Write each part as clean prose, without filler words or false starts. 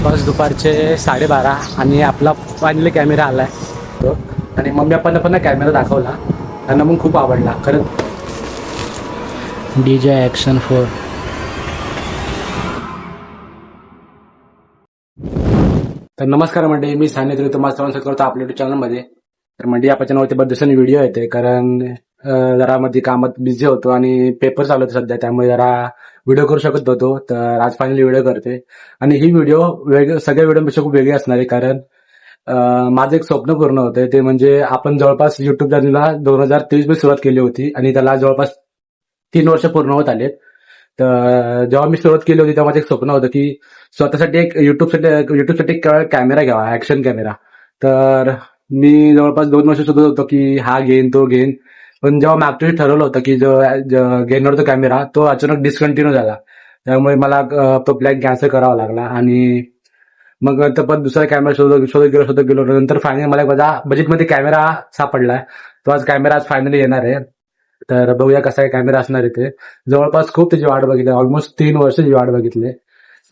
जवळपास दुपारचे 12:30 आणि आपला फायनली कॅमेरा आला आहे तो. आणि मम्मी पप्पांना पण कॅमेरा दाखवला, त्यांना पण खूप आवडला खरं. DJ action 4. तर नमस्कार मंडळी, मी सानिध्य तुम्ही तुम्हाला सर्वांचं करतो आपल्या युट्यूब चॅनलमध्ये. तर मंडळी आपण चॅनलवरती बरेच दिवसांनी व्हिडिओ येते, कारण जरा मध्ये कामात बिझी होतो आणि पेपर चालू होते सध्या, त्यामुळे जरा व्हिडिओ करू शकत होतो. तर आज फायनली व्हिडिओ करते आणि ही व्हिडिओ सगळ्या व्हिडिओपेक्षा खूप वेगळी असणार आहे, कारण माझं एक स्वप्न पूर्ण होतंय. ते म्हणजे आपण जवळपास युट्यूब चॅनलला 2023 मध्ये सुरुवात केली होती आणि त्याला जवळपास 3 वर्ष पूर्ण होत आलेत. तर जेव्हा मी सुरुवात केली होती तेव्हा माझं एक स्वप्न होतं की स्वतःसाठी एक युट्यूबसाठी एक कॅमेरा घ्यावा, ऍक्शन कॅमेरा. तर मी जवळपास 2 वर्ष शोधत होतो की हा घेईन तो घेईन, पण जेव्हा मी ऍक्च्युअली ठरवलं होतं की जो घेणार तो कॅमेरा, तो अचानक डिस्कंटिन्यू झाला. त्यामुळे मला तो प्लॅन कॅन्सल करावा लागला आणि मग नंतर पण दुसरा कॅमेरा शोधत गेलो. नंतर फायनली मला माझा बजेटमध्ये कॅमेरा सापडलाय. तो कॅमेरा आज फायनली येणार आहे. तर बघूया कसा आहे कॅमेरा असणार आहे ते. जवळपास खूप त्याची वाट बघितली, ऑलमोस्ट 3 वर्ष त्याची वाट बघितली.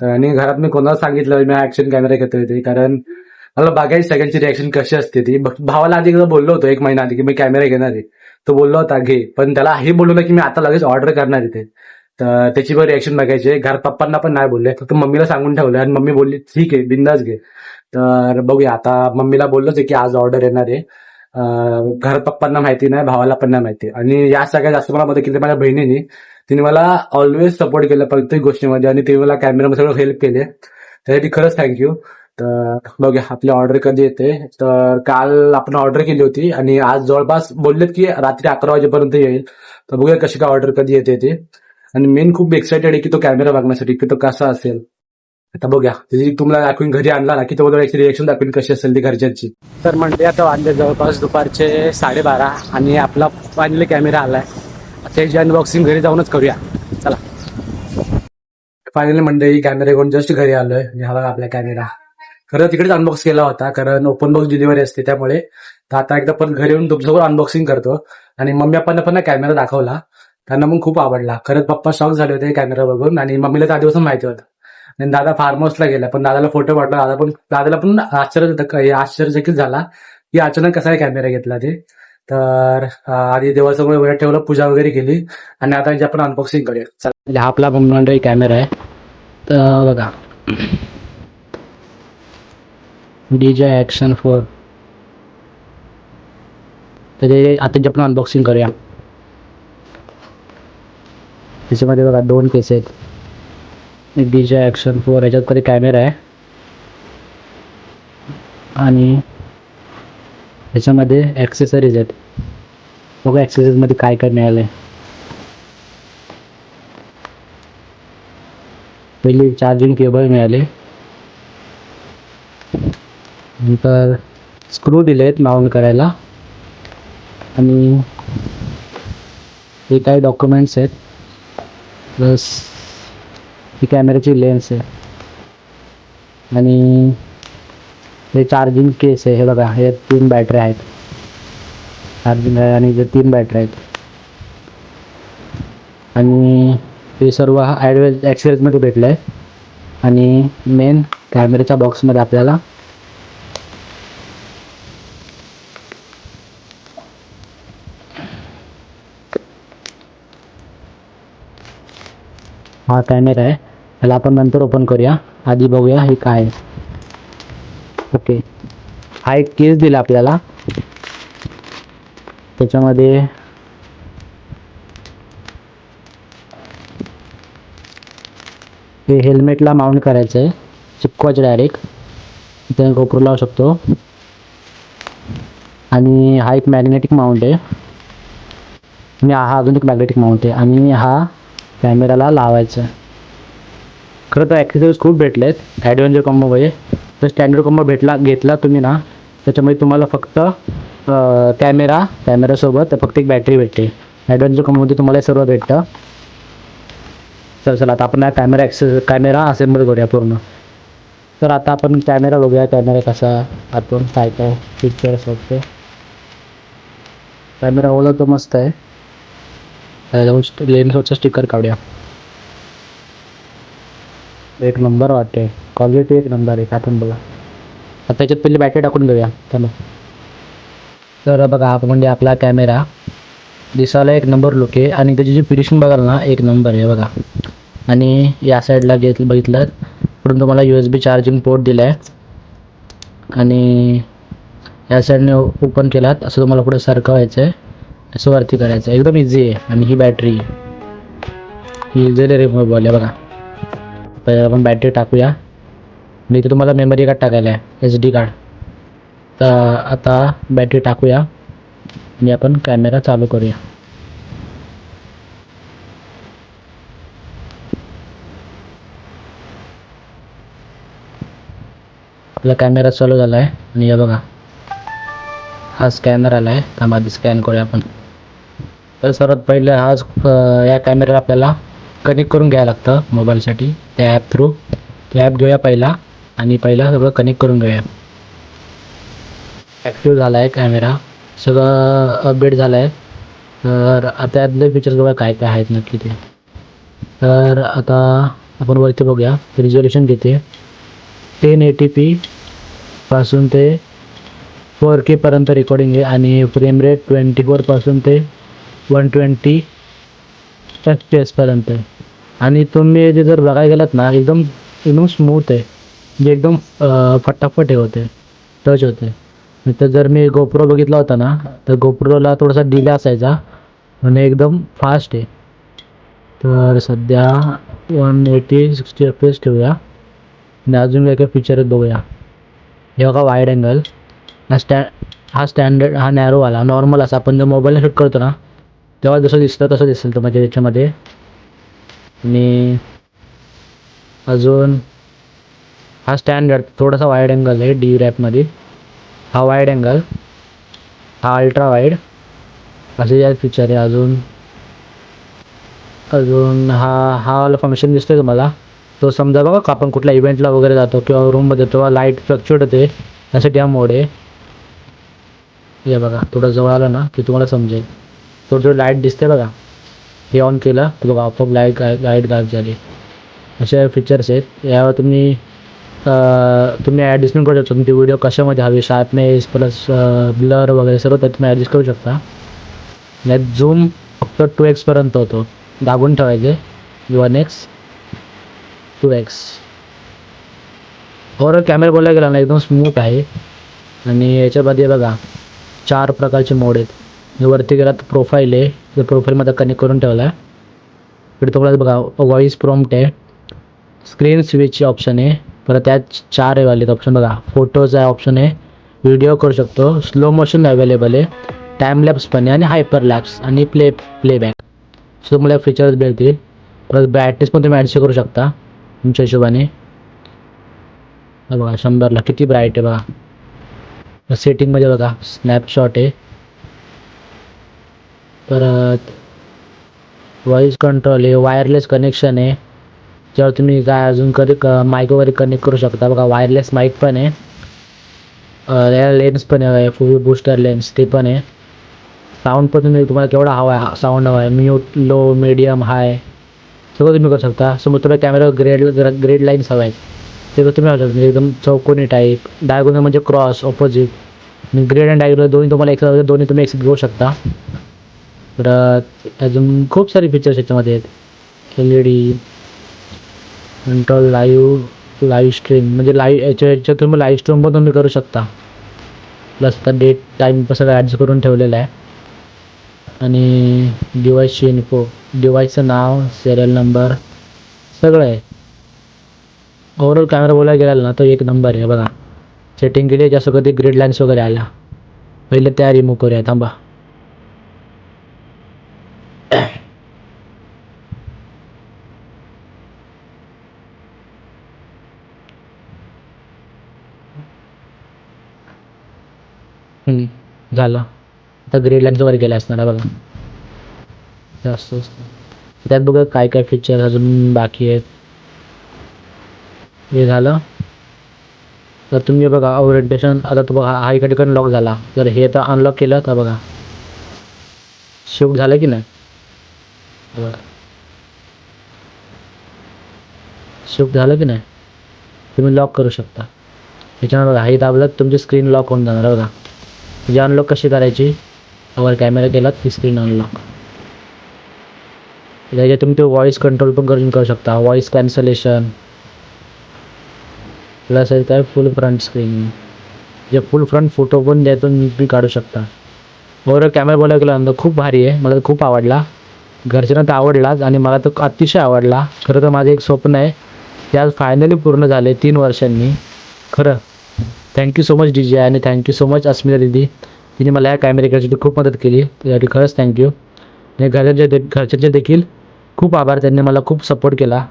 आणि घरात मी कोणाला सांगितलं मी ऍक्शन कॅमेरा घेतोय ते, कारण मला बघायची सगळ्यांची रिॲक्शन कशी असते ती. भावाला आधी एकदा बोललो होतो 1 महिना आधी की मी कॅमेरा घेणार आहे. तो बोललो होता घे, पण त्याला हे बोललो ना की मी आता लगेच ऑर्डर करणार आहे ते. तर त्याची पण रिॲक्शन बघायची. घरात पप्पांना पण नाही बोलले, फक्त मम्मीला सांगून ठेवलं आणि मम्मी बोलली ठीक आहे बिंदास घे. तर बघूया आता, मम्मीला बोललोच आहे की आज ऑर्डर येणार आहे. घरात पप्पांना माहिती नाही, भावाला पण नाही माहिती. आणि या सगळ्यात जास्त मला मदत केली माझ्या बहिणीने. तिने मला ऑलवेज सपोर्ट केलं प्रत्येक गोष्टीमध्ये आणि तिने मला कॅमेरामध्ये सगळं हेल्प केले, त्यासाठी खरंच थँक्यू. तर बघूया आपली ऑर्डर कधी येते. तर काल आपण ऑर्डर केली होती आणि आज जवळपास बोललेत की रात्री 11 वाजेपर्यंत येईल. तर बघूया कशी काय ऑर्डर कधी येते ते. आणि मेन खूप एक्साइटेड आहे की तो कॅमेरा बघण्यासाठी की तो कसा असेल. आता बघूया त्याची तुम्हाला दाखवून घरी आणला ना की तो रिएक्शन दाखवून कशी असेल ती घरच्यांची. तर म्हणते आता वाजले जवळपास दुपारचे 12:30 आणि आपला फायनली कॅमेरा आलाय. त्याची अनबॉक्सिंग घरी जाऊनच करूया, चला. फायनली मंडळी कॅमेरा घेऊन जस्ट घरी आलोय. हा आपला कॅमेरा खरं तिकडेच अनबॉक्स केला होता, कारण ओपन बॉक्स डिलिव्हरी असते त्यामुळे. तर आता एकदा पण घरी येऊन तुमच्यासोबत अनबॉक्सिंग करतो. आणि मम्मी पप्पांना पण कॅमेरा दाखवला, त्यांना पण खूप आवडला. खरंच पप्पा शॉक झाले होते कॅमेरा बघून आणि मम्मीला त्या दिवसात माहिती होतं. आणि दादा फार्म हाऊसला गेला, पण दादाला फोटो पाठला. दादाला पण आश्चर्यचकित झाला की अचानक कसा कॅमेरा घेतला ते. तर आधी देवासमोर वेळ ठेवलं, पूजा वगैरे केली आणि आता आपण अनबॉक्सिंग करूया, चला. हा आपला मंडळी कॅमेरा आहे. तर बघा, DJ ॲक्शन 4. तर आता आपण अनबॉक्सिंग करूया. त्याच्यामध्ये बघा 2 केस आहेत. एक DJ ॲक्शन 4 याच्यात कधी कॅमेरा आहे आणि त्याच्यामध्ये ॲक्सेसरीज आहेत. बघा ॲक्सेसरीजमध्ये काय काय मिळालं आहे. पहिली चार्जिंग केबल मिळाले, नंतर स्क्रू दिले आहेत माउंट करायला, आणि हे काही डॉक्युमेंट्स आहेत, प्लस ही कॅमेऱ्याची लेन्स आहे, आणि हे चार्जिंग केस आहे. हे बघा, हे 3 बॅटऱ्या आहेत, चार्जिंग आहे आणि जे 3 बॅटऱ्या आहेत. आणि हे सर्व हा ॲक्सेसरीजमध्ये भेटलं आहे. आणि मेन कॅमेऱ्याच्या बॉक्समध्ये आपल्याला हा कॅमेरा आहे. त्याला आपण नंतर ओपन करूया, आधी बघूया हे काय आहे. ओके, हा एक केस दिला आपल्याला. त्याच्यामध्ये हे हेल्मेटला माउंट करायचं आहे, चिपकवायचं डायरेक्ट. इथे गोप्रो लावू शकतो. आणि हा एक मॅग्नेटिक माउंट आहे, आणि हा अजून एक मॅग्नेटिक माउंट आहे, आणि हा कॅमेराला लावायचा आहे. खरं तर ॲक्सेसरीज खूप भेटले आहेत ॲडव्हेंचर कॉम्बोमध्ये. तर स्टँडर्ड कॉम्बो घेतला तुम्ही ना, त्याच्यामध्ये तुम्हाला फक्त कॅमेरासोबत फक्त एक बॅटरी भेटते. ॲडव्हेंचर कॉम्बोमध्ये तुम्हाला सर्व भेटतं. चला आता आपण कॅमेरा असेंबल करूया पूर्ण. तर आता आपण कॅमेरा बघूया, कॅमेरा कसा आतून काय काय फीचर्स वगैरे. कॅमेरा ओला तो मस्त आहे. लेन्सवरचं स्टिकर काढूया. एक नंबर वाटते, क्वालिटी एक नंबर आहे. आपण बघा आता त्याच्यात पहिली बॅटरी टाकून घेऊया चला. तर बघा हा म्हणजे आपला कॅमेरा दिसायला एक नंबर लुक आहे आणि त्याची जी फिनिशिंग बघाल ना एक नंबर आहे बघा. आणि या साईडला बघितलं पुढून तुम्हाला USB चार्जिंग पोर्ट दिला आहे आणि या साईडने ओपन केलात असं तुम्हाला पुढे सरकवायचं आहे, असं वरती करायचं आहे. एकदम इझी आहे. आणि ही बॅटरी ही इझिली रिमूव्हेबल आहे बघा. पहिला आपण बॅटरी टाकूया आणि इथे तुम्हाला मेमरी कार्ड टाकायला आहे, SD कार्ड. तर आता बॅटरी टाकूया आणि आपण कॅमेरा चालू करूया. आपला कॅमेरा चालू झाला आहे आणि हे बघा हा स्कॅनर आला आहे. त्यामध्ये स्कॅन करूया आपण. तर सर्वात पहिले या कॅमेऱ्याला आपल्याला कनेक्ट करून घ्यायला लागतं मोबाईलसाठी त्या ॲप थ्रू. तो ॲप घेऊया पहिला आणि पहिला सगळं कनेक्ट करून घेऊया. ॲक्टिव्ह झाला आहे कॅमेरा, सगळं अपडेट झालं आहे. तर आता यातले फीचर्स बघा काय काय आहेत नक्की ते. तर आता आपण वरती बघूया. रिझोल्युशन घेते 1080p पासून ते 4K पर्यंत रेकॉर्डिंग आहे आणि फ्रेम रेट 24 पासून ते 120 FPS पर्यंत आहे. आणि तुम्ही जे जर बघायला गेलात ना एकदम एकदम स्मूथ आहे, म्हणजे एकदम फटाफट हे होते, टच होते. तर जर मी गोप्रो बघितला होता ना तर गोप्रोला थोडासा डिले असायचा आणि एकदम फास्ट आहे. तर सध्या 180-60 FPS ठेवूया आणि अजून काय काय फीचर आहेत बघूया. हे बघा वाईड अँगल, हा स्टँडर्ड, हा नॅरोवाला. नॉर्मल असा आपण जर मोबाईलला शूट करतो ना तेव्हा जसं दिसतं तसं दिसेल तर म्हणजे याच्यामध्ये. आणि अजून हा स्टँडर्ड थोडासा वाईड अँगल आहे डी रॅपमध्ये. हा वाईड अँगल, हा अल्ट्रा वाईड, असे या फीचर आहे. अजून हा वाला फंक्शन दिसतोय तुम्हाला, तो समजा बघा आपण कुठल्या इव्हेंटला वगैरे जातो किंवा रूममध्ये तेव्हा लाईट फ्लक्च्युएट होते त्यासाठी हा मोड आहे. हे बघा थोडं जवळ आलं ना की तुम्हाला समजेल. थोडं लाईट दिसते बघा, हे ऑन केलं तर बघा आपोआप लाईट गायब झाली. असे फीचर्स आहेत. यावर तुम्ही ॲडजस्टमेंट करू शकता. तुमची व्हिडिओ कशामध्ये हवी, शार्पनेस प्लस ब्लर वगैरे सर्व त्यात तुम्ही ॲडजस्ट करू शकता. यात झूम फक्त 2x पर्यंत होतो, दाबून ठेवायचे 1x 2x. ओव्हरऑल कॅमेरा बोलायला गेला ना एकदम स्मूथ आहे. आणि याच्यामध्ये बघा 4 प्रकारचे मोड आहेत. वरती गेला तर प्रोफाईल आहे, जो प्रोफाईलमध्ये कनेक्ट करून ठेवला आहे. इकडे तुम्हाला बघा व्हॉईस प्रॉम्प्ट आहे, स्क्रीन स्विचचे ऑप्शन आहे, परत त्यात 4 आहे वाले ऑप्शन बघा. फोटोचा ऑप्शन आहे, व्हिडिओ करू शकतो, स्लो मोशन अवेलेबल आहे, टाईम लॅप्स पण आहे आणि हायपर लॅप्स आणि प्लेबॅक. सो तुम्हाला फीचर्स भेटतील. परत ब्राईटनेस पण तुम्ही ॲडजस्ट करू शकता तुमच्या हिशोबाने. बघा 100ला किती ब्राईट आहे बघा. सेटिंगमध्ये बघा स्नॅपशॉट आहे, परत व्हॉईस कंट्रोल आहे, वायरलेस कनेक्शन आहे, ज्यावर तुम्ही काय अजून माईक वगैरे कनेक्ट करू शकता बघा. वायरलेस माईक पण आहे, लेन्स पण आहे, फुल बूस्टर लेन्स ते पण आहे. साऊंड पण तुम्हाला केवढा हवा आहे, साऊंड हवा आहे, म्यूट, लो, मीडियम, हाय सगळं तुम्ही करू शकता. समोर तुम्हाला कॅमेरा ग्रेड लाईन्स हवा आहे ते तुम्ही करू शकता. एकदम चौकोनी टाईप, डायगोनल म्हणजे cross, opposite, grade and diagonal दोन्ही तुम्हाला दोन्ही तुम्ही एक्सेप्ट घेऊ शकता. परत अजून खूप सारे फीचर्स याच्यामध्ये आहेत. LED कंट्रोल, लाईव्ह स्ट्रीम म्हणजे याच्यात तुम्ही लाईव्ह स्ट्रीम पण तुम्ही करू शकता. प्लस आता डेट टाईम सगळं ॲडजस्ट करून ठेवलेलं आहे. आणि डिवाईसची इन्फो, डिवाईसचं नाव, सिरियल नंबर सगळं आहे. ओव्हरऑल कॅमेरा बोलायला गेला ना तो एक नंबर आहे बघा. सेटिंग केली जास्त कधी ग्रीड लाईन्स वगैरे आल्या, पहिले त्या रिमूव्ह करूया थांबा. झालं. आता ग्रेड लाईन्स वगैरे केल्या असणार बघा जास्त. त्यात बघा काय काय फीचर अजून बाकी आहेत. हे झालं. तर तुम्ही बघा ओरिएंटेशन, आता तो बघा हा एका ठिकाणी लॉक झाला, जर हे तर अनलॉक केलं तर बघा शिफ्ट झालं की नाही. बघा शिफ्ट झालं की नाही तुम्ही लॉक करू शकता. ह्याच्यावर बघा हे दाबलं तुमची स्क्रीन लॉक होऊन जाणार बघा. म्हणजे अनलॉक कशी करायची, वर कॅमेरा केला ती स्क्रीन अनलॉक. त्याच्यात तुम्ही तो व्हॉइस कंट्रोल पण करू शकता, व्हॉइस कॅन्सलेशन प्लस आहे काय फुल फ्रंट स्क्रीन, जे फुल फ्रंट फोटो पण त्यातून तुम्ही काढू शकता. ओव्हरऑल कॅमेरा बोलायला गेल्यानंतर खूप भारी आहे, मला खूप आवडला. घरच्यांना तर आवडलाच आणि मला तर अतिशय आवडला. खरं तर माझं एक स्वप्न आहे ते आज फायनली पूर्ण झाले 3 वर्षांनी. खरं थँक्यू सो मच DJ आणि थँक्यू सो मच अस्मिता दीदी, तिने मला या कॅमेरा घेण्यासाठी खूप मदत केली, त्यासाठी खरंच थँक्यू. आणि घरच्यांचे देखील खूप आभार, त्यांनी मला खूप सपोर्ट केला.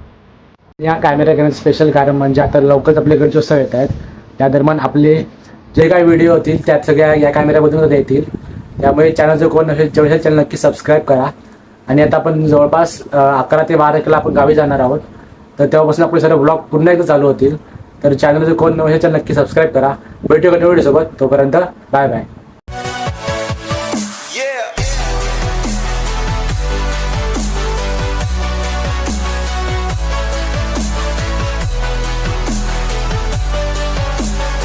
या कॅमेरा घेण्याचं स्पेशल कारण म्हणजे आता लवकरच आपले गणेशोत्सव येत आहेत, त्या दरम्यान आपले जे काही व्हिडिओ होतील त्यात सगळ्या या कॅमेऱ्यामधूनच येतील. त्यामुळे चॅनल कोण नसेल चॅनल नक्की सबस्क्राईब करा. आणि आता आपण जवळपास 11 ते 12 आपण गावी जाणार आहोत, तर तेव्हापासून आपले सर्व ब्लॉग पुन्हा एकदा चालू होतील. तर चॅनल कोण नसेल नक्की सबस्क्राईब करा. भेटूया नवीन व्हिडिओ सोबत, तोपर्यंत बाय बाय.